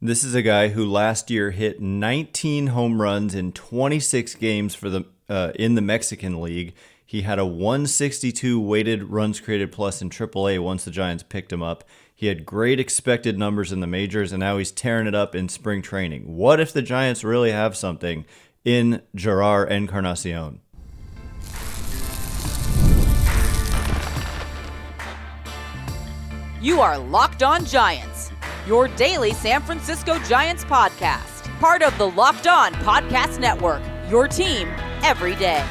This is a guy who last year hit 19 home runs in 26 games for the in the Mexican League. He had a 162 weighted runs created plus in AAA once the Giants picked him up. He had great expected numbers in the majors, and now he's tearing it up in spring training. What if the Giants really have something in Jerar Encarnacion? You are Locked On Giants, your daily San Francisco Giants podcast. Part of the Locked On Podcast Network, your team every day.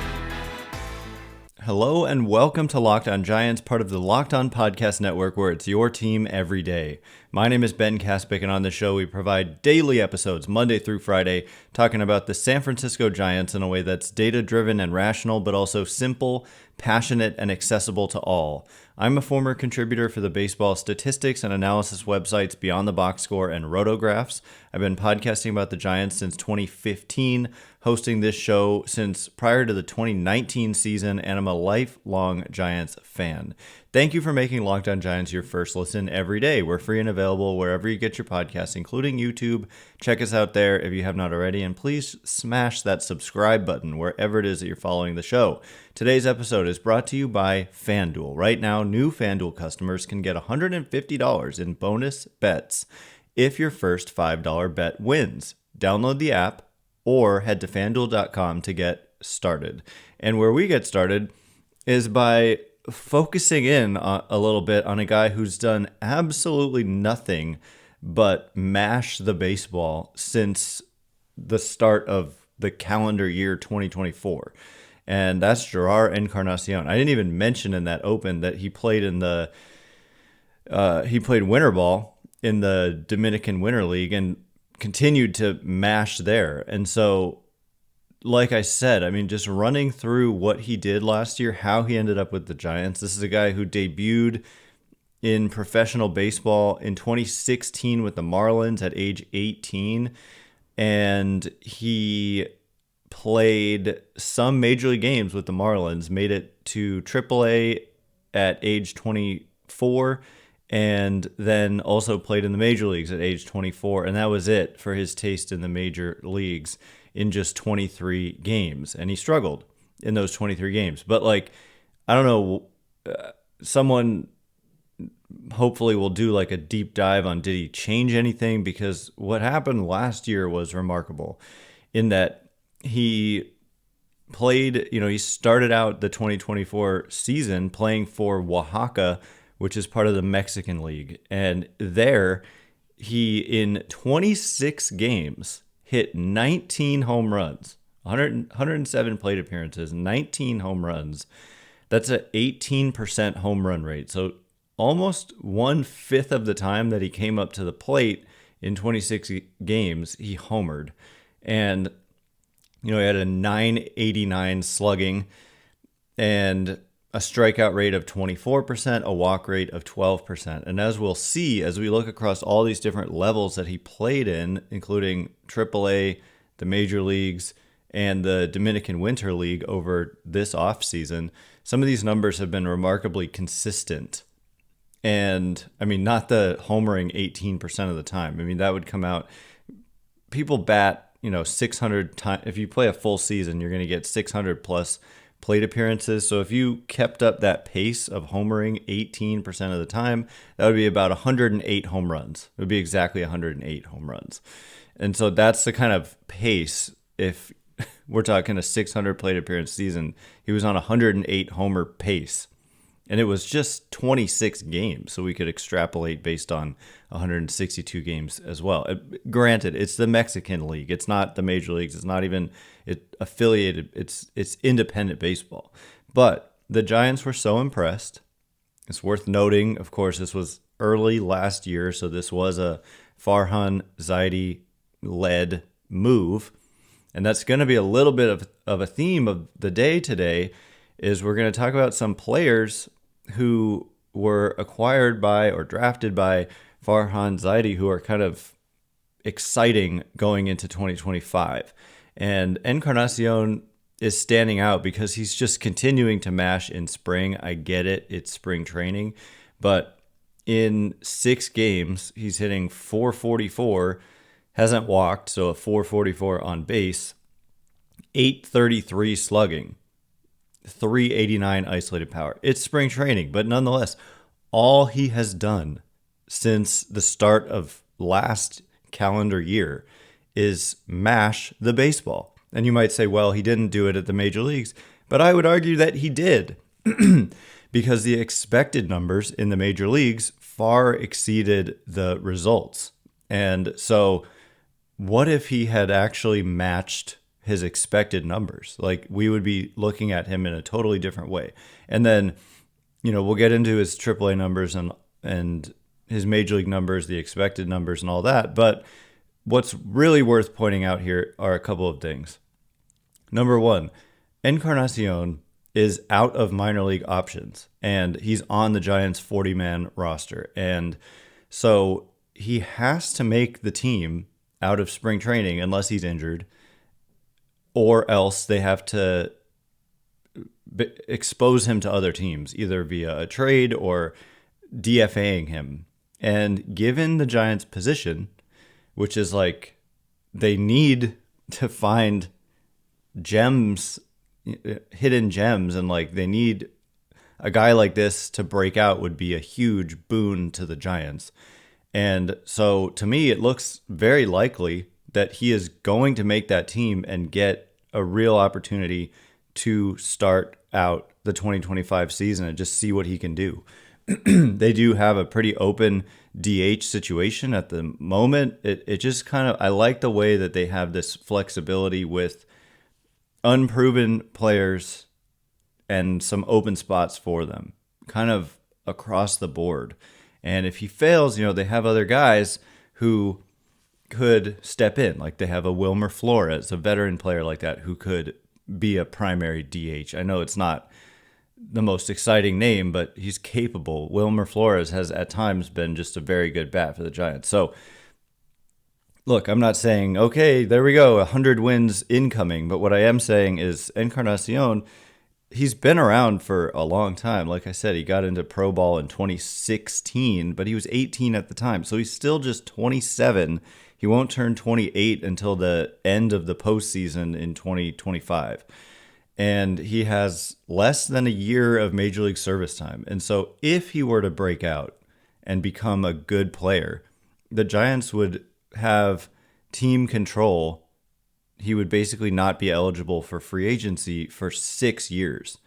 Hello and welcome to Locked On Giants, part of the Locked On Podcast Network, where it's your team every day. My name is Ben Kaspick, and on the show we provide daily episodes, Monday through Friday, talking about the San Francisco Giants in a way that's data-driven and rational, but also simple, passionate, and accessible to all. I'm a former contributor for the baseball statistics and analysis websites Beyond the Box Score and Rotographs. I've been podcasting about the Giants since 2015, hosting this show since prior to the 2019 season, and I'm a lifelong Giants fan. Thank you for making Locked On Giants your first listen every day. We're free and available wherever you get your podcasts, including YouTube. Check us out there if you have not already, and please smash that subscribe button wherever it is that you're following the show. Today's episode is brought to you by FanDuel. Right now, new FanDuel customers can get $150 in bonus bets if your first $5 bet wins. Download the app or head to FanDuel.com to get started. And where we get started is by focusing in a little bit on a guy who's done absolutely nothing but mash the baseball since the start of the calendar year 2024. And that's Jerar Encarnacion. I didn't even mention in that open that he played in the he played winter ball in the Dominican Winter League and continued to mash there. And so, like I said, I mean, just running through what he did last year, how he ended up with the Giants. This is a guy who debuted in professional baseball in 2016 with the Marlins at age 18, and he played some major league games with the Marlins, made it to AAA at age 24, and then also played in the major leagues at age 24, and that was it for his taste in the major leagues in just 23 games. And he struggled in those 23 games. But, like, I don't know, someone hopefully will do like a deep dive on did he change anything, because what happened last year was remarkable in that he played, he started out the 2024 season playing for Oaxaca, which is part of the Mexican League. And there he, in 26 games, hit 19 home runs, 107 plate appearances, 19 home runs. That's an 18% home run rate. So almost 1/5 of the time that he came up to the plate in 26 games, he homered. And, he had a 989 slugging and a strikeout rate of 24%, a walk rate of 12%. And as we'll see, as we look across all these different levels that he played in, including AAA, the major leagues, and the Dominican Winter League over this offseason, some of these numbers have been remarkably consistent. And, I mean, not the homering 18% of the time. I mean, that would come out, people bat, 600 times. If you play a full season, you're going to get 600 plus plate appearances. So if you kept up that pace of homering 18% of the time, that would be about 108 home runs. It would be exactly 108 home runs. And so that's the kind of pace. If we're talking a 600 plate appearance season, he was on a 108 homer pace. And it was just 26 games, so we could extrapolate based on 162 games as well. Granted, it's the Mexican League. It's not the major leagues. It's not even affiliated. It's independent baseball. But the Giants were so impressed. It's worth noting, of course, this was early last year, so this was a Farhan Zaidi-led move. And that's going to be a little bit of a theme of the day today, is we're going to talk about some players who were acquired by or drafted by Farhan Zaidi who are kind of exciting going into 2025. And Encarnacion is standing out because he's just continuing to mash in spring. I get it. It's spring training. But In 6 games, he's hitting .444, hasn't walked, so a .444 on base, .833 slugging, .389 isolated power. It's spring training, but nonetheless, all he has done since the start of last calendar year is mash the baseball. And you might say, well, he didn't do it at the major leagues, but I would argue that he did. Because the expected numbers in the major leagues far exceeded the results. And so what if he had actually matched his expected numbers? Like, we would be looking at him in a totally different way. And then, we'll get into his AAA numbers and his major league numbers, the expected numbers and all that. But what's really worth pointing out here are a couple of things. Number one, Encarnacion is out of minor league options, and he's on the Giants' 40-man roster. And so he has to make the team out of spring training unless he's injured, or else they have to expose him to other teams, either via a trade or DFAing him. And given the Giants' position, which is like they need to find gems, hidden gems, and like they need a guy like this to break out would be a huge boon to the Giants. And so to me, it looks very likely that he is going to make that team and get a real opportunity to start out the 2025 season and just see what he can do. They do have a pretty open DH situation at the moment. It just kind of, I like the way that they have this flexibility with unproven players and some open spots for them, kind of across the board. And if he fails, they have other guys who could step in. Like they have a Wilmer Flores, a veteran player like that, who could be a primary DH. I know it's not the most exciting name, but he's capable. Wilmer Flores has at times been just a very good bat for the Giants. So look, I'm not saying, okay, there we go, 100 wins incoming. But what I am saying is Encarnacion, he's been around for a long time. Like I said, he got into pro ball in 2016, but he was 18 at the time. So he's still just 27. He won't turn 28 until the end of the postseason in 2025. And he has less than a year of major league service time. And so if he were to break out and become a good player, the Giants would have team control. He would basically not be eligible for free agency for 6 years.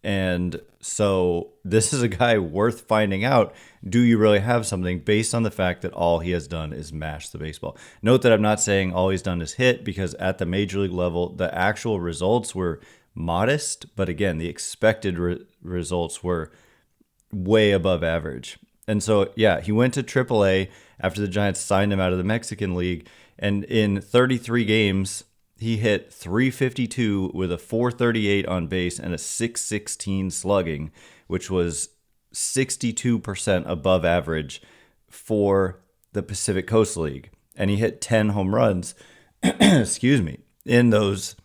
And so this is a guy worth finding out. Do you really have something based on the fact that all he has done is mash the baseball? Note that I'm not saying all he's done is hit, because at the major league level, the actual results were modest. But again, the expected results were way above average. And so, yeah, he went to AAA after the Giants signed him out of the Mexican League. And in 33 games, he hit .352 with a .438 on base and a .616 slugging, which was 62% above average for the Pacific Coast League. And he hit 10 home runs, excuse me, in those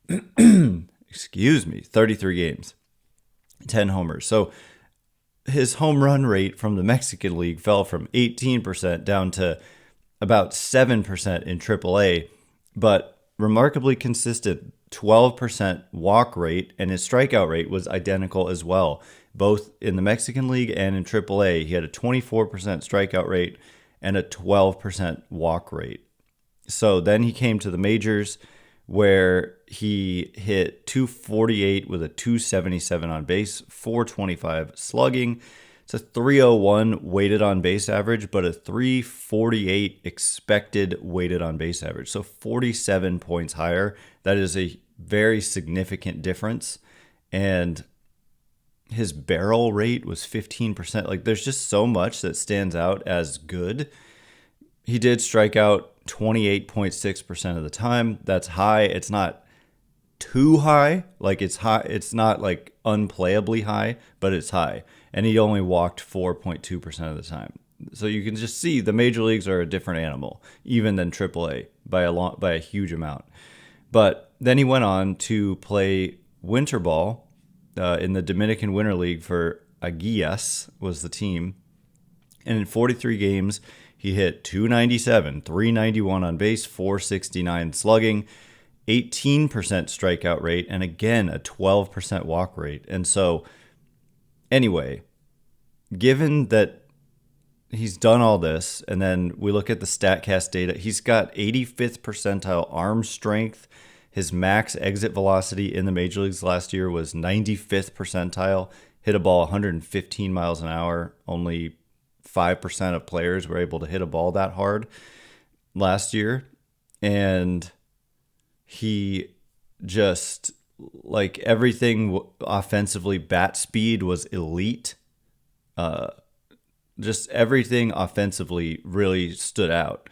33 games, 10 homers. So his home run rate from the Mexican League fell from 18% down to about 7% in AAA, but remarkably consistent 12% walk rate, and his strikeout rate was identical as well, both in the Mexican League and in AAA. He had a 24% strikeout rate and a 12% walk rate. So then he came to the majors, where he hit .248 with a .277 on base, .425 slugging. It's a .301 weighted on base average, but a .348 expected weighted on base average. So 47 points higher. That is a very significant difference. And his barrel rate was 15%. Like, there's just so much that stands out as good. He did strike out 28.6% of the time. That's high. It's not too high. Like, it's high. It's not like unplayably high, but it's high. And he only walked 4.2% of the time. So you can just see the major leagues are a different animal, even than AAA by a huge amount. But then he went on to play winter ball in the Dominican Winter League for Aguias was the team. And in 43 games, he hit 297, 391 on base, 469 slugging, 18% strikeout rate, and again, a 12% walk rate. And so, anyway, given that he's done all this, and then we look at the StatCast data, he's got 85th percentile arm strength. His max exit velocity in the major leagues last year was 95th percentile, hit a ball 115 miles an hour. Only 5% of players were able to hit a ball that hard last year. And he just, like, everything offensively, bat speed was elite. Just everything offensively really stood out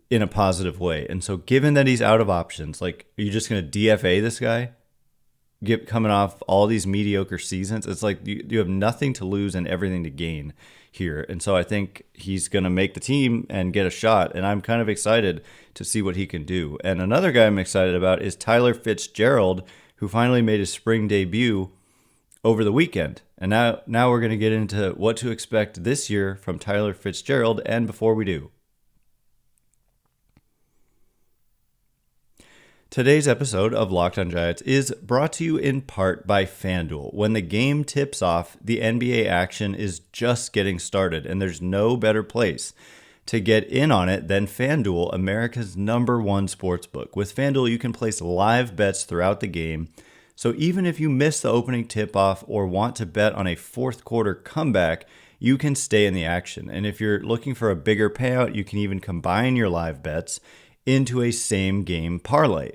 in a positive way. And so given that he's out of options, like, are you just going to DFA this guy? Coming off all these mediocre seasons, it's like you have nothing to lose and everything to gain here. And so I think he's going to make the team and get a shot. And I'm kind of excited to see what he can do. And another guy I'm excited about is Tyler Fitzgerald, who finally made his spring debut over the weekend. And now we're going to get into what to expect this year from Tyler Fitzgerald. And before we do, today's episode of Locked On Giants is brought to you in part by FanDuel. When the game tips off, the NBA action is just getting started, and there's no better place to get in on it than FanDuel, America's #1 sportsbook. With FanDuel, you can place live bets throughout the game, so even if you miss the opening tip-off or want to bet on a fourth quarter comeback, you can stay in the action. And if you're looking for a bigger payout, you can even combine your live bets into a same game parlay.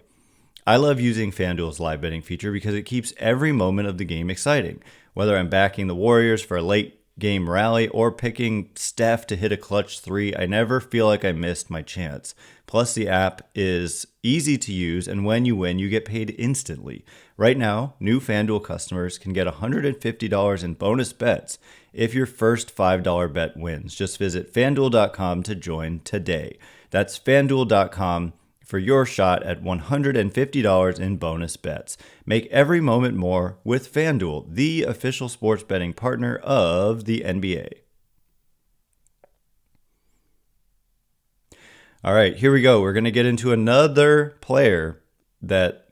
I love using FanDuel's live betting feature because it keeps every moment of the game exciting. Whether I'm backing the Warriors for a late game rally or picking Steph to hit a clutch three, I never feel like I missed my chance. Plus, the app is easy to use, and when you win, you get paid instantly. Right now, new FanDuel customers can get $150 in bonus bets if your first $5 bet wins. Just visit FanDuel.com to join today. That's FanDuel.com for your shot at $150 in bonus bets. Make every moment more with FanDuel, the official sports betting partner of the NBA. All right, here we go. We're going to get into another player that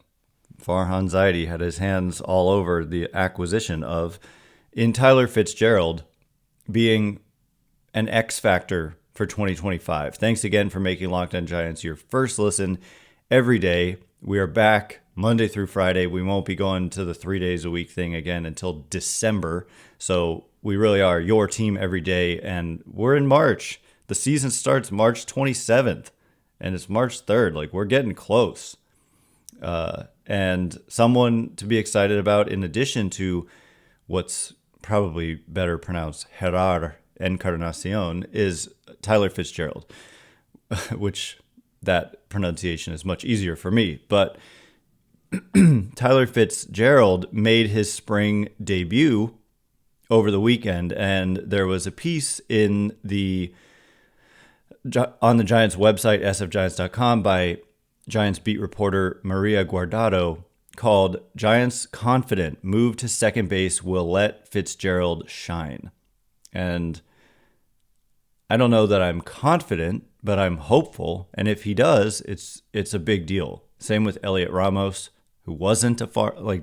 Farhan Zaidi had his hands all over the acquisition of, in Tyler Fitzgerald being an X factor for 2025. Thanks again for making Locked On Giants your first listen every day. We are back Monday through Friday. We won't be going to the 3 days a week thing again until December. So we really are your team every day. And we're in March. The season starts March 27th and it's March 3rd. Like, we're getting close. And someone to be excited about, in addition to what's probably better pronounced Jerar Encarnacion, is Tyler Fitzgerald, which that pronunciation is much easier for me. But Tyler Fitzgerald made his spring debut over the weekend, and there was a piece on the Giants website, sfgiants.com, by Giants beat reporter Maria Guardado, called "Giants Confident Move to Second Base Will Let Fitzgerald Shine." And I don't know that I'm confident, but I'm hopeful. And if he does, it's a big deal. Same with Elliot Ramos, who wasn't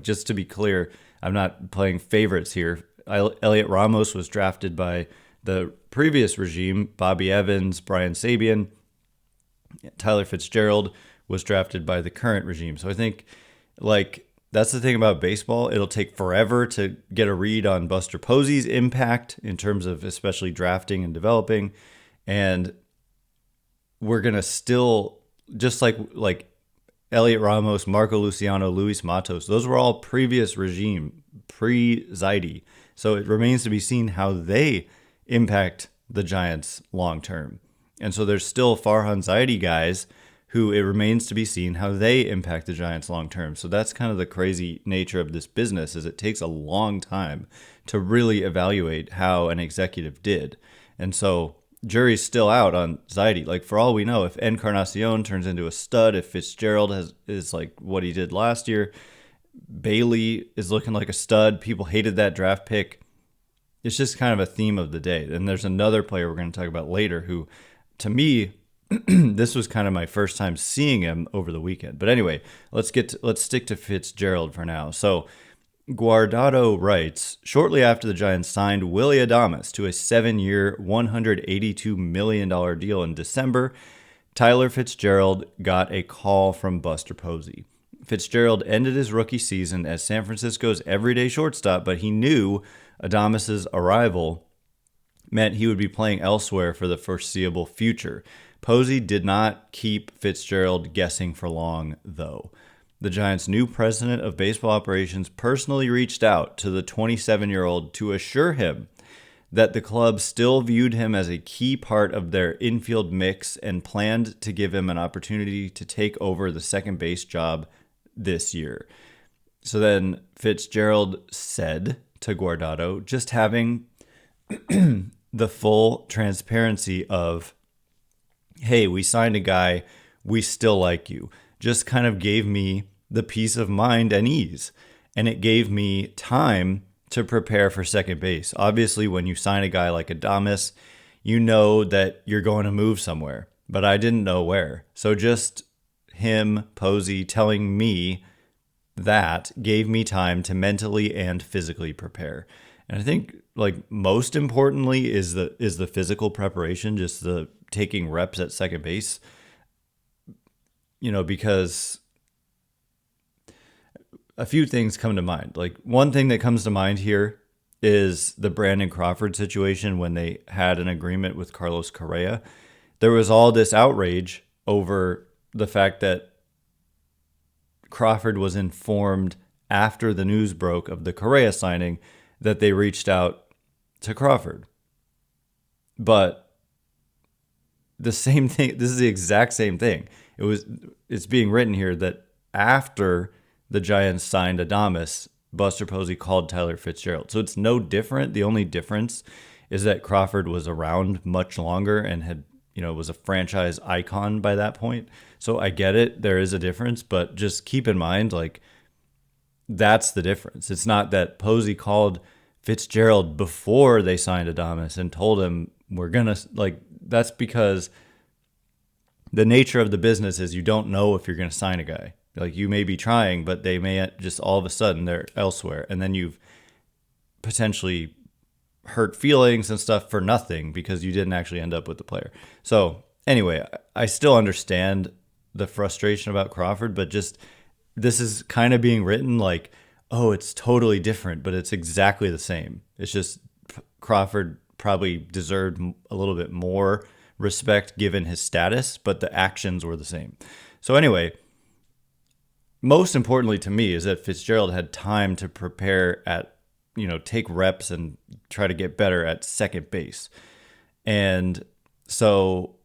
just to be clear, I'm not playing favorites here. Elliot Ramos was drafted by the previous regime, Bobby Evans, Brian Sabian. Tyler Fitzgerald was drafted by the current regime. So I think, that's the thing about baseball. It'll take forever to get a read on Buster Posey's impact in terms of especially drafting and developing. And we're going to still, just like Elliot Ramos, Marco Luciano, Luis Matos, those were all previous regime, pre-Zaidi. So it remains to be seen how they impact the Giants long term. And so there's still Farhan Zaidi guys who it remains to be seen how they impact the Giants long term. So that's kind of the crazy nature of this business, is it takes a long time to really evaluate how an executive did. And so jury's still out on Zaidi. Like, for all we know, if Encarnacion turns into a stud, if Fitzgerald is like what he did last year, Bailey is looking like a stud. People hated that draft pick. it's just kind of a theme of the day. And there's another player we're going to talk about later who, to me, this was kind of my first time seeing him over the weekend. But anyway, let's stick to Fitzgerald for now. So Guardado writes, shortly after the Giants signed Willy Adames to a 7-year, $182 million deal in December, Tyler Fitzgerald got a call from Buster Posey. Fitzgerald ended his rookie season as San Francisco's everyday shortstop, but he knew Adames' arrival meant he would be playing elsewhere for the foreseeable future. Posey did not keep Fitzgerald guessing for long, though. The Giants' new president of baseball operations personally reached out to the 27-year-old to assure him that the club still viewed him as a key part of their infield mix and planned to give him an opportunity to take over the second base job this year. So then Fitzgerald said to Guardado, just having the full transparency of, hey, we signed a guy, we still like you, just kind of gave me the peace of mind and ease. And it gave me time to prepare for second base. Obviously, when you sign a guy like Adames, you know that you're going to move somewhere, but I didn't know where. So just him, Posey, telling me that gave me time to mentally and physically prepare. And I think, like, most importantly is the physical preparation, just the taking reps at second base, because a few things come to mind. Like, one thing that comes to mind here is the Brandon Crawford situation when they had an agreement with Carlos Correa. There was all this outrage over the fact that Crawford was informed after the news broke of the Correa signing that they reached out to Crawford. But the same thing, this is the exact same thing. It's being written here that after the Giants signed Adames, Buster Posey called Tyler Fitzgerald. So it's no different. The only difference is that Crawford was around much longer and had, was a franchise icon by that point. So I get it. There is a difference, but just keep in mind, like, that's the difference. It's not that Posey called Fitzgerald before they signed Adames and told him we're going to, like, that's because the nature of the business is you don't know if you're going to sign a guy. Like, you may be trying, but they may just all of a sudden they're elsewhere. And then you've potentially hurt feelings and stuff for nothing because you didn't actually end up with the player. So anyway, I still understand the frustration about Crawford, but just this is kind of being written like, oh, it's totally different, but it's exactly the same. It's just Crawford probably deserved a little bit more respect given his status, but the actions were the same. So anyway, most importantly to me is that Fitzgerald had time to prepare take reps and try to get better at second base. And so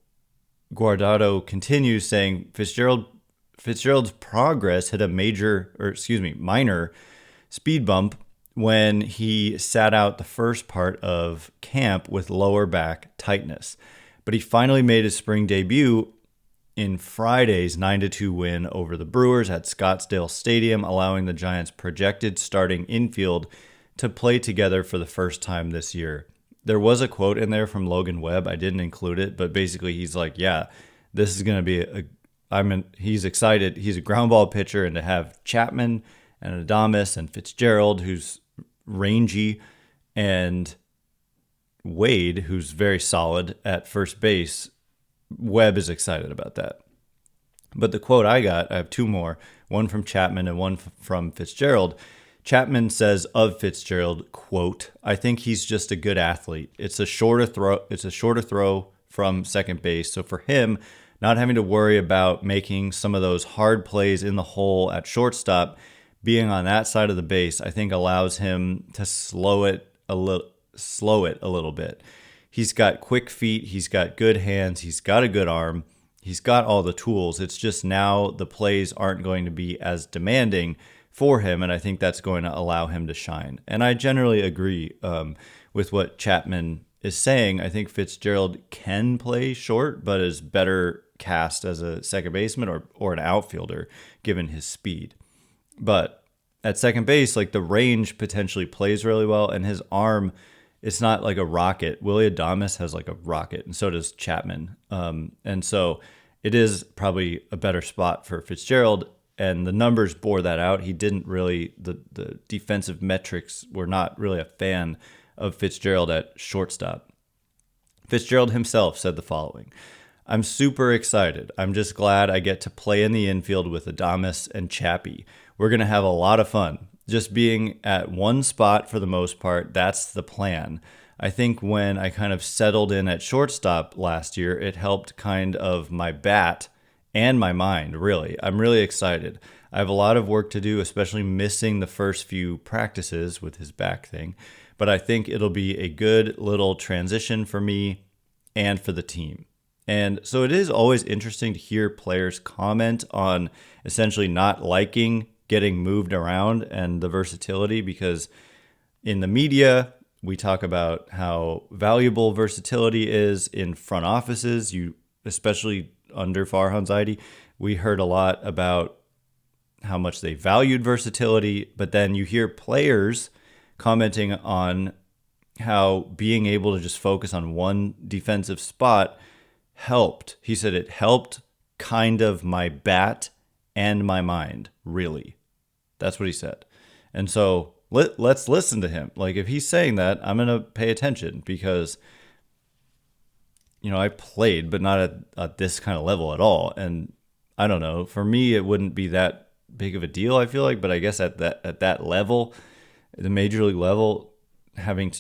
Guardado continues saying Fitzgerald's progress hit a minor speed bump when he sat out the first part of camp with lower back tightness. But he finally made his spring debut in Friday's 9-2 win over the Brewers at Scottsdale Stadium, allowing the Giants' projected starting infield to play together for the first time this year. There was a quote in there from Logan Webb. I didn't include it, but basically he's like, yeah, this is going to be he's excited. He's a ground ball pitcher, and to have Chapman and Adames and Fitzgerald, who's rangy, and Wade, who's very solid at first base, Webb is excited about that. But the quote I have two more, one from Chapman and one from Fitzgerald. Chapman says of Fitzgerald, quote, I think he's just a good athlete. It's a shorter throw from second base. So for him, not having to worry about making some of those hard plays in the hole at shortstop, being on that side of the base, I think allows him to slow it a little bit. He's got quick feet, he's got good hands, he's got a good arm, he's got all the tools. It's just now the plays aren't going to be as demanding for him, and I think that's going to allow him to shine. And I generally agree with what Chapman is saying. I think Fitzgerald can play short, but is better cast as a second baseman or an outfielder, given his speed. But at second base, like, the range potentially plays really well, and his arm it's not like a rocket. Willy Adames has like a rocket, and so does Chapman. And so it is probably a better spot for Fitzgerald, and the numbers bore that out. He didn't really, the defensive metrics were not really a fan of Fitzgerald at shortstop. Fitzgerald himself said the following: "I'm super excited. I'm just glad I get to play in the infield with Adames and Chappie. We're going to have a lot of fun. Just being at one spot for the most part, that's the plan. I think when I kind of settled in at shortstop last year, it helped kind of my bat and my mind, really. I'm really excited. I have a lot of work to do, especially missing the first few practices with his back thing. But I think it'll be a good little transition for me and for the team." And so it is always interesting to hear players comment on essentially not liking getting moved around and the versatility, because in the media, we talk about how valuable versatility is in front offices. Especially under Farhan Zaidi, we heard a lot about how much they valued versatility, but then you hear players commenting on how being able to just focus on one defensive spot helped. He said it helped kind of my bat and my mind, really. That's what he said. And so let's listen to him. Like, if he's saying that, I'm going to pay attention, because, I played, but not at this kind of level at all. And I don't know, for me, it wouldn't be that big of a deal, I feel like, but I guess at that level, the major league level,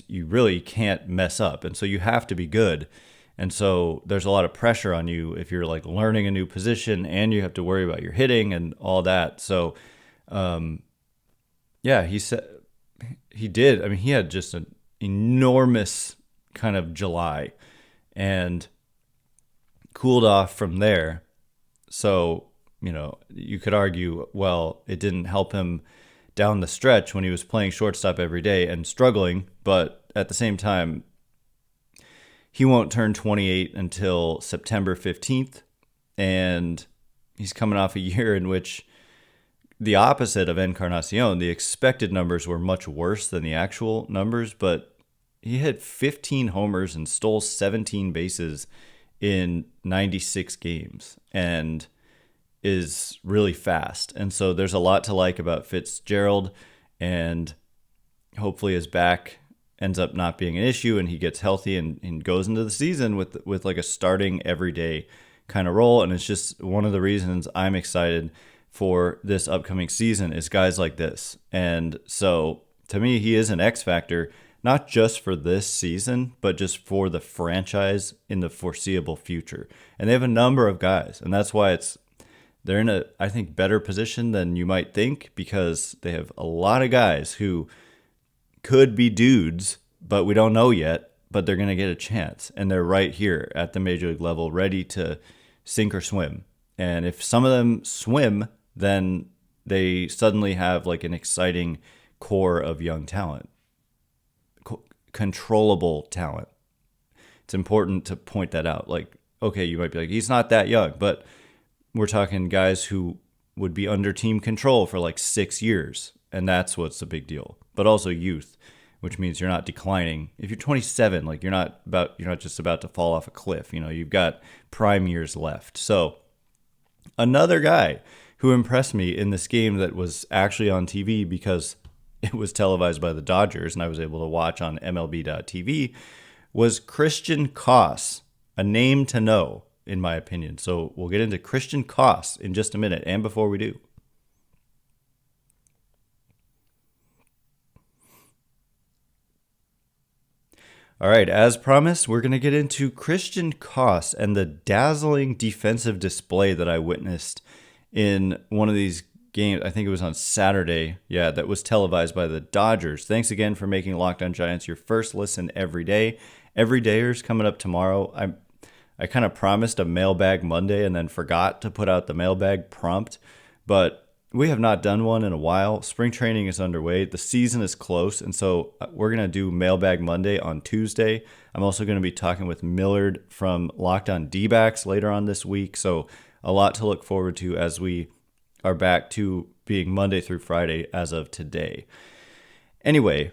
you really can't mess up. And so you have to be good. And so there's a lot of pressure on you if you're like learning a new position and you have to worry about your hitting and all that. So, he said he did. I mean, he had just an enormous kind of July and cooled off from there. So, you could argue, well, it didn't help him down the stretch when he was playing shortstop every day and struggling. But at the same time, he won't turn 28 until September 15th. And he's coming off a year in which the opposite of Encarnacion, the expected numbers were much worse than the actual numbers, but he hit 15 homers and stole 17 bases in 96 games and is really fast. And so there's a lot to like about Fitzgerald, and hopefully his back ends up not being an issue and he gets healthy and goes into the season with like a starting everyday kind of role. And it's just one of the reasons I'm excited for this upcoming season is guys like this. And so to me, he is an X factor, not just for this season, but just for the franchise in the foreseeable future. And they have a number of guys, and that's why they're in a, I think, better position than you might think, because they have a lot of guys who could be dudes, but we don't know yet, but they're going to get a chance. And they're right here at the major league level, ready to sink or swim. And if some of them swim, then they suddenly have like an exciting core of young talent, controllable talent. It's important to point that out. Like, okay, you might be like, he's not that young, but we're talking guys who would be under team control for like 6 years. And that's what's a big deal. But also youth, which means you're not declining. If you're 27, like you're not just about to fall off a cliff. You've got prime years left. So another guy who impressed me in this game that was actually on TV because it was televised by the Dodgers and I was able to watch on MLB.TV was Christian Koss, a name to know, in my opinion. So we'll get into Christian Koss in just a minute. And before we do, all right, as promised, we're going to get into Christian Koss and the dazzling defensive display that I witnessed in one of these games. I think it was on Saturday. Yeah, that was televised by the Dodgers. Thanks again for making Locked On Giants your first listen every day. Everydayers coming up tomorrow. I kind of promised a mailbag Monday and then forgot to put out the mailbag prompt, but we have not done one in a while. Spring training is underway. The season is close, and so we're going to do Mailbag Monday on Tuesday. I'm also going to be talking with Millard from Locked On D-backs later on this week, so a lot to look forward to as we are back to being Monday through Friday as of today. Anyway,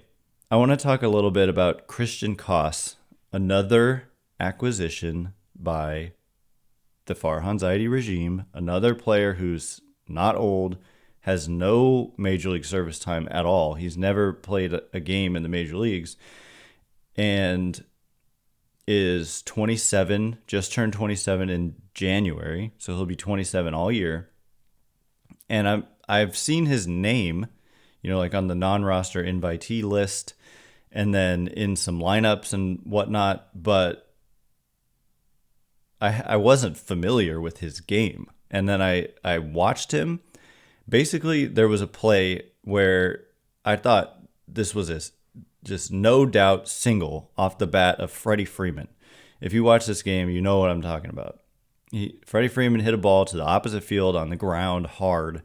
I want to talk a little bit about Christian Koss, another acquisition by the Farhan Zaidi regime, another player who's not old, has no major league service time at all. He's never played a game in the major leagues and is 27, just turned 27 in January, so he'll be 27 all year. And I've seen his name, like on the non-roster invitee list and then in some lineups and whatnot, but I wasn't familiar with his game. And then I watched him. Basically, there was a play where I thought this was just no doubt single off the bat of Freddie Freeman. If you watch this game, you know what I'm talking about. Freddie Freeman hit a ball to the opposite field on the ground hard,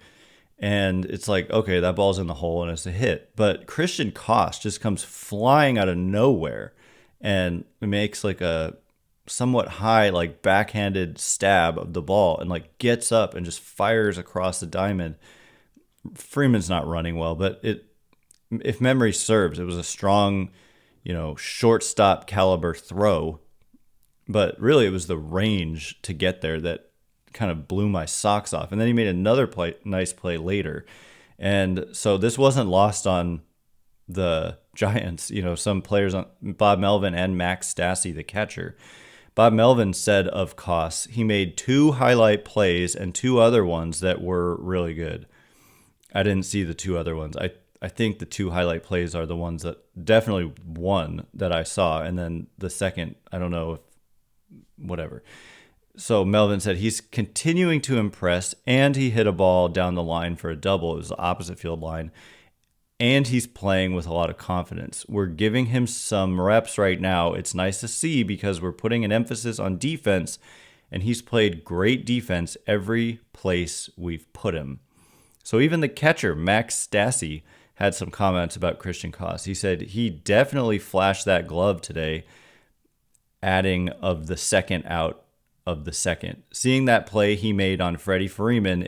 and it's like, okay, that ball's in the hole and it's a hit. But Christian Koss just comes flying out of nowhere and makes like a somewhat high, like backhanded stab of the ball and like gets up and just fires across the diamond. Freeman's not running well, but if memory serves, it was a strong, shortstop caliber throw. But really, it was the range to get there that kind of blew my socks off. And then he made another nice play later. And so this wasn't lost on the Giants. Some players, Bob Melvin and Max Stassi, the catcher. Bob Melvin said of Koss, he made 2 highlight plays and 2 other ones that were really good. I didn't see the 2 other ones. I think the 2 highlight plays are the ones that definitely one that I saw. And then the second, I don't know if whatever. So Melvin said he's continuing to impress, and he hit a ball down the line for a double. It was the opposite field line. And he's playing with a lot of confidence. We're giving him some reps right now. It's nice to see because we're putting an emphasis on defense, and he's played great defense every place we've put him. So even the catcher, Max Stassi, had some comments about Christian Koss. He said he definitely flashed that glove today, adding of the second out of the second. Seeing that play he made on Freddie Freeman,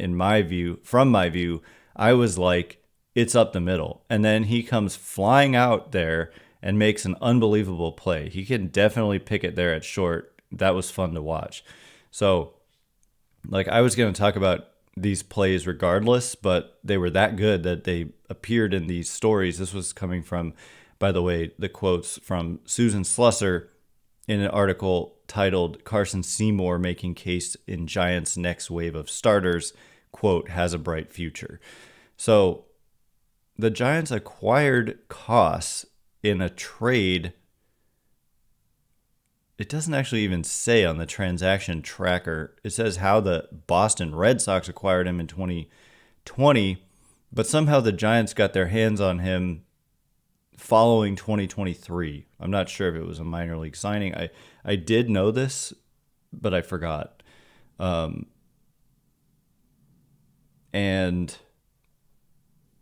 from my view, I was like, it's up the middle. And then he comes flying out there and makes an unbelievable play. He can definitely pick it there at short. That was fun to watch. So, I was going to talk about these plays regardless, but they were that good that they appeared in these stories. This was coming from, by the way, the quotes from Susan Slusser in an article titled Carson Seymour Making Case in Giants' Next Wave of Starters, quote, has a bright future. So the Giants acquired Koss in a trade. It doesn't actually even say on the transaction tracker. It says how the Boston Red Sox acquired him in 2020, but somehow the Giants got their hands on him following 2023. I'm not sure if it was a minor league signing. I did know this, but I forgot. And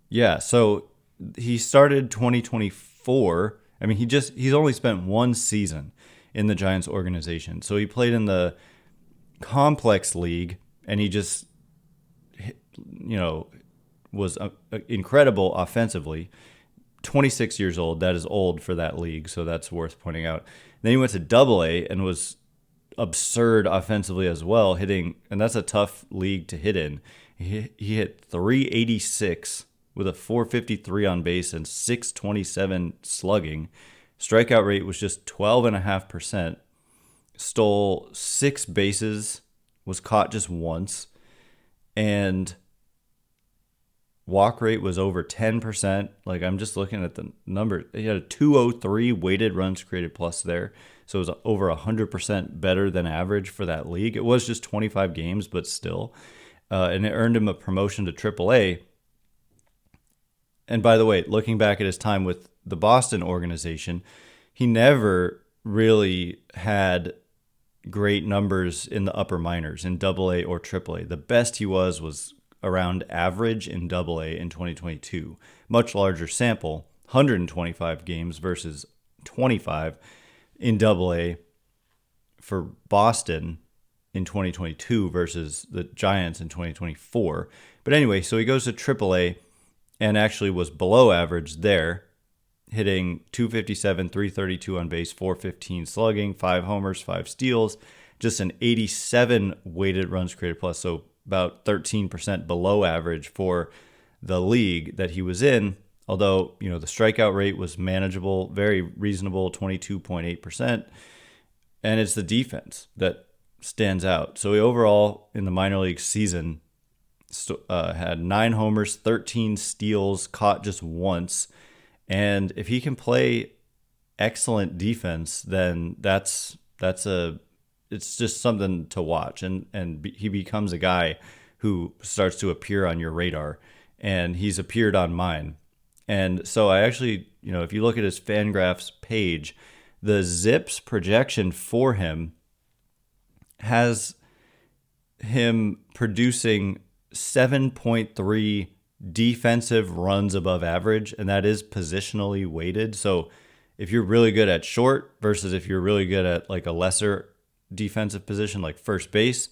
yeah, so he started 2024. I mean, he's only spent 1 season in the Giants organization. So he played in the complex league, and he just, was incredible offensively. 26 years old. That is old for that league, so that's worth pointing out. Then he went to Double-A and was absurd offensively as well, hitting, and that's a tough league to hit in. He hit 386 with a 453 on base and 627 slugging. Strikeout rate was just 12.5%. Stole 6 bases, was caught just once, and walk rate was over 10%. I'm just looking at the number. He had a 203 weighted runs created plus there. So it was over 100% better than average for that league. It was just 25 games, but still. And it earned him a promotion to AAA. And by the way, looking back at his time with the Boston organization, he never really had great numbers in the upper minors in Double-A or Triple-A. The best he was around average in Double-A in 2022. Much larger sample, 125 games versus 25 in Double-A for Boston in 2022 versus the Giants in 2024. But anyway, so he goes to AAA and actually was below average there, hitting 257, 332 on base, 415 slugging, 5 homers, 5 steals, just an 87 weighted runs created plus, so about 13% below average for the league that he was in. Although, the strikeout rate was manageable, very reasonable, 22.8%. And it's the defense that stands out. So he overall, in the minor league season, had 9 homers, 13 steals, caught just once. And if he can play excellent defense, then it's just something to watch. And he becomes a guy who starts to appear on your radar. And he's appeared on mine. And so I actually, if you look at his Fangraphs page, the Zips projection for him has him producing 7.3 defensive runs above average, and that is positionally weighted. So if you're really good at short versus if you're really good at like a lesser defensive position like first base,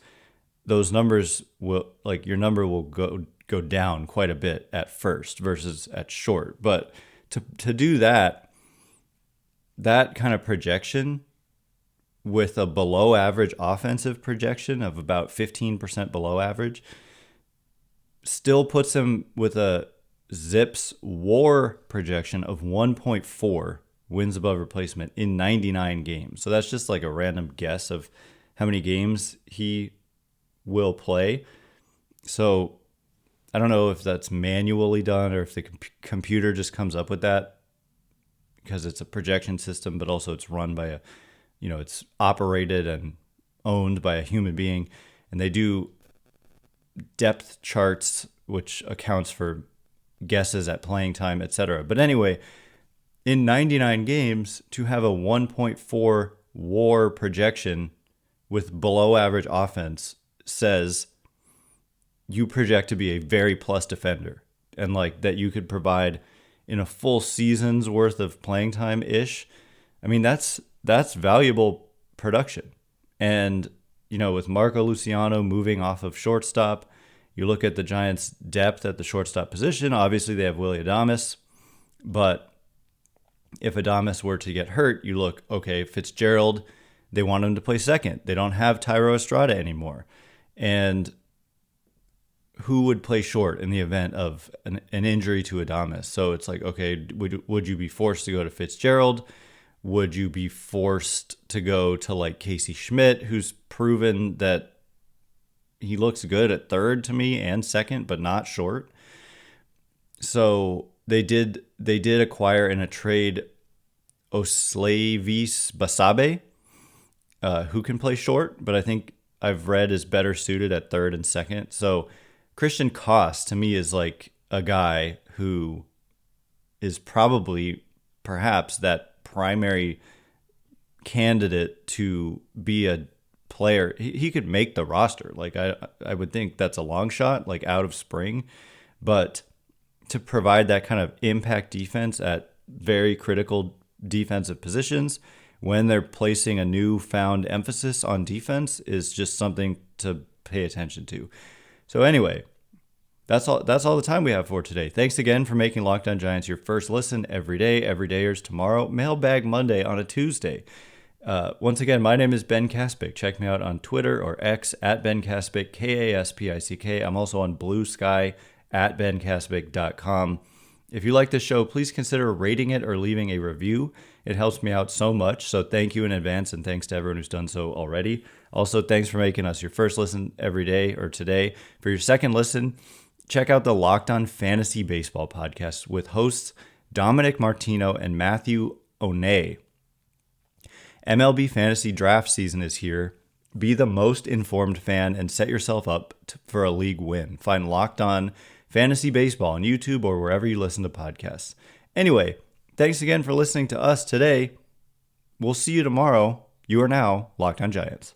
those numbers will, like, your number will go down quite a bit at first versus at short. But to do that kind of projection with a below average offensive projection of about 15% below average still puts him with a Zips WAR projection of 1.4 wins above replacement in 99 games. So that's just like a random guess of how many games he will play. So I don't know if that's manually done or if the computer just comes up with that because it's a projection system, but also it's run by it's operated and owned by a human being. And they do depth charts, which accounts for guesses at playing time, etc. But anyway, in 99 games, to have a 1.4 WAR projection with below average offense says you project to be a very plus defender, and like that you could provide in a full season's worth of playing time ish. I mean, that's valuable production. And, with Marco Luciano moving off of shortstop, you look at the Giants' depth at the shortstop position. Obviously, they have Willy Adames, but if Adames were to get hurt, you look, okay, Fitzgerald, they want him to play second. They don't have Thairo Estrada anymore. And who would play short in the event of an injury to Adames? So it's like, okay, would you be forced to go to Fitzgerald? Would you be forced to go to like Casey Schmidt, who's proven that he looks good at third to me and second, but not short? So they did acquire in a trade Oslavis Basabe, who can play short, but I think I've read is better suited at third and second. So Christian Koss to me is like a guy who is perhaps that primary candidate to be a player. He could make the roster. Like I would think that's a long shot, like out of spring, but to provide that kind of impact defense at very critical defensive positions when they're placing a newfound emphasis on defense is just something to pay attention to. So anyway, that's all the time we have for today. Thanks again for making Locked On Giants your first listen every day. Everydayers tomorrow, Mailbag Monday on a Tuesday. Once again, my name is Ben Kaspick. Check me out on Twitter or X at Ben Kaspick, Kaspick. I'm also on Blue Sky at benkaspick.com. If you like this show, please consider rating it or leaving a review. It helps me out so much, so thank you in advance, and thanks to everyone who's done so already. Also, thanks for making us your first listen every day or today. For your second listen, check out the Locked On Fantasy Baseball podcast with hosts Dominic Martino and Matthew Onay. MLB Fantasy Draft season is here. Be the most informed fan and set yourself up for a league win. Find Locked On Fantasy Baseball on YouTube or wherever you listen to podcasts. Anyway, thanks again for listening to us today. We'll see you tomorrow. You are now Locked On Giants.